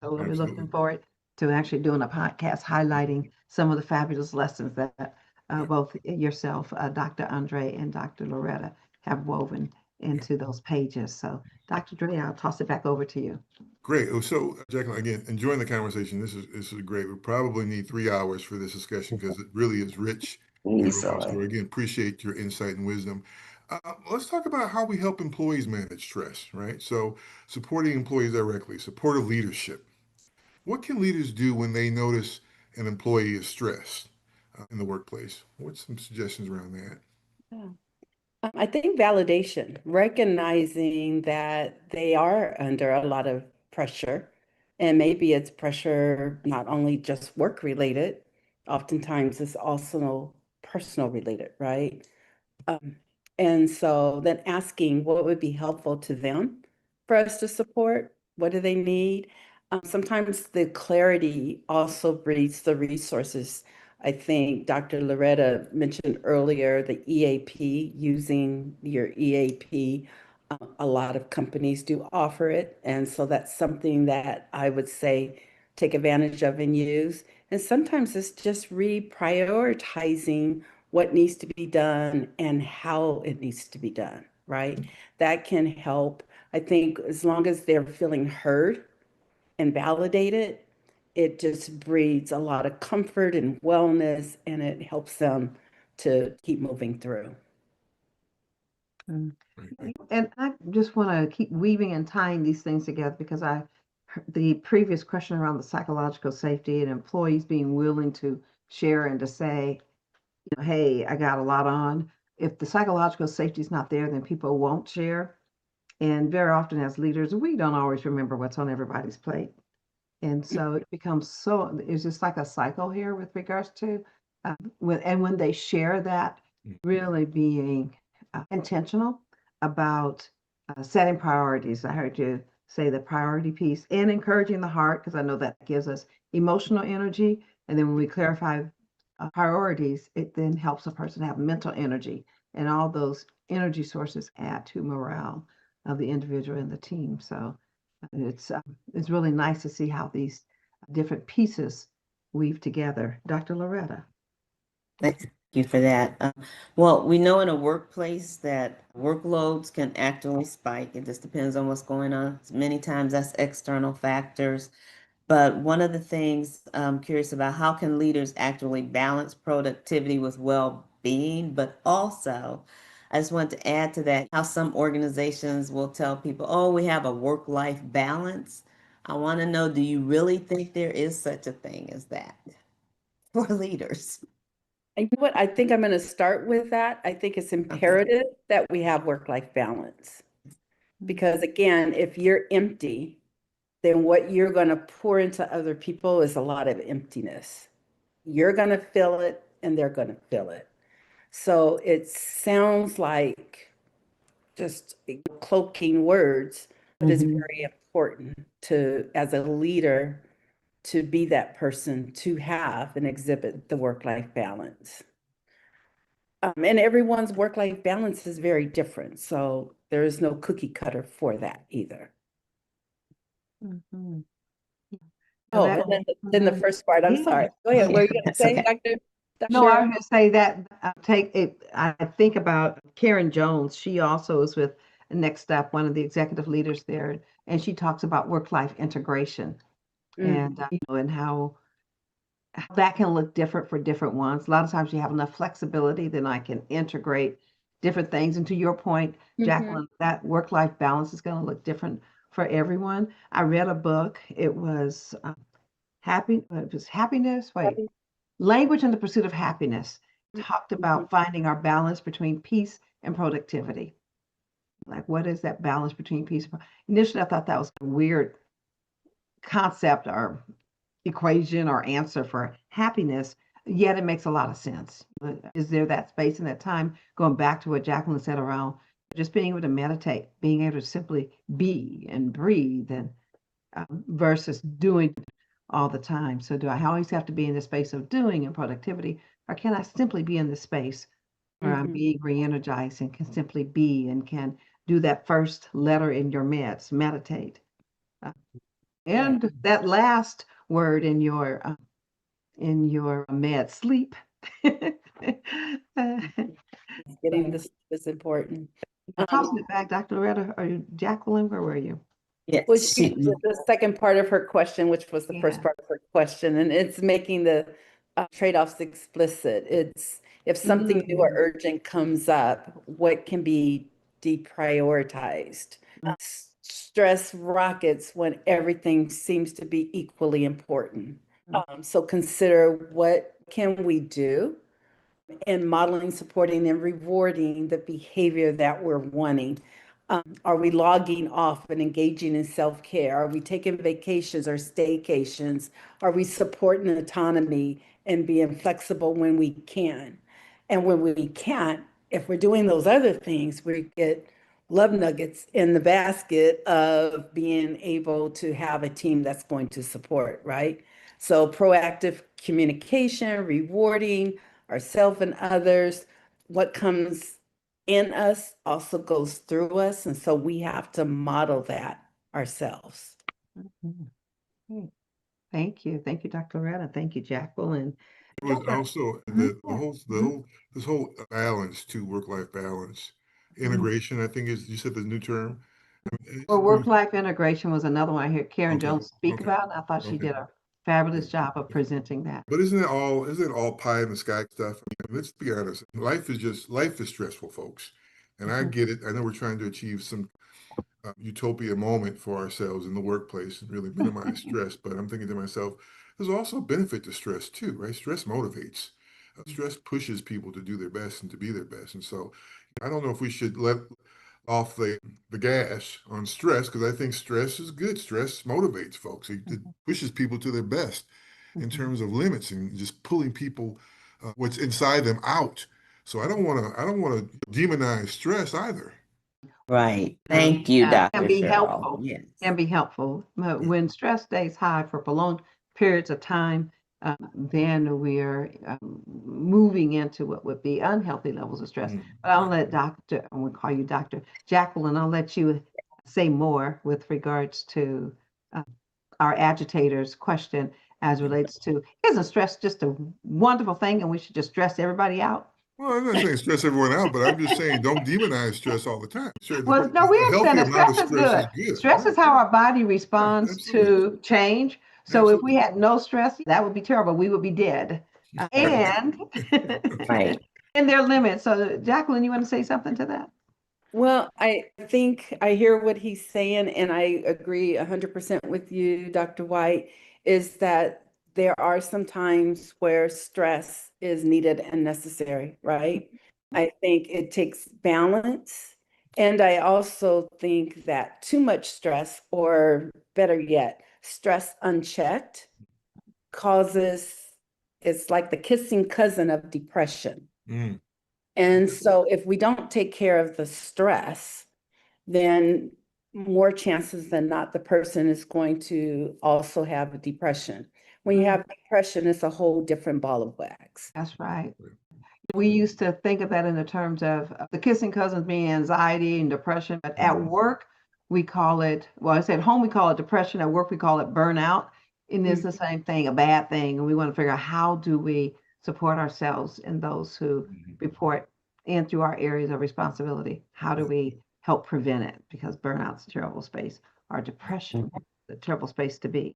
So we'll be looking Absolutely. forward to actually doing a podcast highlighting some of the fabulous lessons that Yeah. both yourself, Dr. Andre, and Dr. Loretta have woven Yeah. into those pages. So, Dr. Dre, I'll toss it back over to you. Great. So, Jacqueline, again, enjoying the conversation. This is great. We probably need 3 hours for this discussion because it really is rich and robust. So, Easily. again, appreciate your insight and wisdom. Let's talk about how we help employees manage stress, right? So, supporting employees directly, supportive leadership. What can leaders do when they notice an employee is stressed in the workplace? What's some suggestions around that? Yeah. I think validation, recognizing that they are under a lot of pressure, and maybe it's pressure not only just work related, oftentimes it's also personal related, right? Um, and so then asking what would be helpful to them for us to support, what do they need? Sometimes the clarity also breeds the resources. I think Dr. Loretta mentioned earlier the EAP, using your EAP. A lot of companies do offer it. And so that's something that I would say take advantage of and use. And sometimes it's just reprioritizing what needs to be done and how it needs to be done, right? That can help. I think as long as they're feeling heard and validated, it just breeds a lot of comfort and wellness, and it helps them to keep moving through. Mm. Right. Thank And I just want to keep weaving and tying these things together because the previous question around the psychological safety and employees being willing to share and to say, hey, I got a lot on. If the psychological safety is not there, then people won't share. And very often, as leaders, we don't always remember what's on everybody's plate. And so it becomes it's just like a cycle here with regards to when they share that, you. really being intentional about setting priorities. I heard you say the priority piece and encouraging the heart, because I know that gives us emotional energy. And then when we clarify priorities, it then helps a person have mental energy. And all those energy sources add to morale of the individual and the team. So it's really nice to see how these different pieces weave together. Dr. Loretta. Thank you for that. Well, we know in a workplace that workloads can actually spike. It just depends on what's going on. Many times that's external factors. But one of the things I'm curious about, how can leaders actually balance productivity with well-being? But also, I just want to add to that how some organizations will tell people, oh, we have a work-life balance. I want to know, do you really think there is such a thing as that for leaders? And you know what? I think I'm going to start with that. I think it's Okay. imperative that we have work-life balance. Because again, if you're empty, then what you're going to pour into other people is a lot of emptiness. You're going to feel it and they're going to feel it. So it sounds like just cloaking words, but it's Mm-hmm. very important to, as a leader, to be that person to have and exhibit the work-life balance. And everyone's work-life balance is very different. So there is no cookie cutter for that either. Mm-hmm. And Oh, that, and then the mhm. first part, I'm Yeah. sorry. Go ahead. What Yeah, are you going to that's say, okay. No, I Dr. was going to say that take it. I think about Karen Jones. She also is with Next Step, one of the executive leaders there, and she talks about work-life integration Mm, and and how that can look different for different ones. A lot of times you have enough flexibility, then I can integrate different things. And to your point, mhm. Jacqueline, that work-life balance is going to look different for everyone. I read a book. It was It was happiness. Wait, Language and the Pursuit of Happiness. Talked Mhm. about finding our balance between peace and productivity. Like, what is that balance between peace? Initially, I thought that was a weird concept or equation or answer for happiness, yet it makes a lot of sense. Is there that space and that time, going back to what Jacqueline said around just being able to meditate, being able to simply be and breathe, and versus doing all the time? So, do I always have to be in the space of doing and productivity, or can I simply be in the space where I'm Mhm. being re energized and can simply be and can do that first letter in your meds, meditate? And that last word in your med, sleep. Getting this is important. Tossing it back, Dr. Loretta, or Jacqueline, where were you? Well, Yes, the second part of her question, which was the first Yeah. part of her question, and it's making the trade-offs explicit. It's if something new or urgent comes up, what can be deprioritized? Stress rockets when everything seems to be equally important. So consider what can we do in modeling, supporting, and rewarding the behavior that we're wanting. Are we logging off and engaging in self-care? Are we taking vacations or staycations? Are we supporting autonomy and being flexible when we can? And when we can't, if we're doing those other things, we get love nuggets in the basket of being able to have a team that's going to support, right? So proactive communication, rewarding ourselves and others, what comes in us also goes through us. And so we have to model that ourselves. Great. Thank you. Thank you, Dr. Loretta. Thank you, Jacqueline. It was also this whole balance to work-life balance, integration, I think is, you said the new term. Well, work-life integration was another one I heard Karen Okay, Jones speak okay, about, and I thought she okay. did a fabulous job of presenting that. But isn't it all pie in the sky stuff? I mean, let's be honest. Life is stressful, folks. And I get it. I know we're trying to achieve some utopia moment for ourselves in the workplace and really minimize stress. But I'm thinking to myself, there's also a benefit to stress too, right? Stress motivates. Stress pushes people to do their best and to be their best. And so I don't know if we should let off the gas on stress, because I think stress is good. Stress motivates folks. It pushes people to their best in terms of limits and just pulling people what's inside them out. So I don't want to demonize stress either. right. Thank you, Can Dr. be Cheryl. helpful. Yes. Can be helpful. But Yeah. when stress stays high for prolonged periods of time, then we're moving into what would be unhealthy levels of stress. Mm. But I'll let Dr. I'm going to call you Dr. Jacqueline. I'll let you say more with regards to our agitator's question as relates to, isn't stress just a wonderful thing and we should just stress everybody out? Well, I'm not saying stress everyone out, but I'm just saying don't demonize stress all the time. Sure, Well, no, we a understand healthy that amount of stress is stress is good. good, Stress right? is how our body Right, responds absolutely, to change. So if we absolutely. had no stress, that would be terrible. We would be dead. And Right. and there are limits. So Jacqueline, you want to say something to that? Well, I think I hear what he's saying, and I agree 100% with you, Dr. White, is that there are some times where stress is needed and necessary, right? I think it takes balance. And I also think that too much stress, or better yet, stress unchecked, causes, it's like the kissing cousin of depression. Mm. And so if we don't take care of the stress, then more chances than not, the person is going to also have a depression. When you have depression, it's a whole different ball of wax. That's right. We used to think of that in the terms of the kissing cousins being anxiety and depression, but at work, we call it, well, I said at home, we call it depression. At work, we call it burnout. And it's the same thing, a bad thing. And we want to figure out how do we support ourselves and those who report in through our areas of responsibility. How do we help prevent it? Because burnout's a terrible space, or depression, a terrible space to be.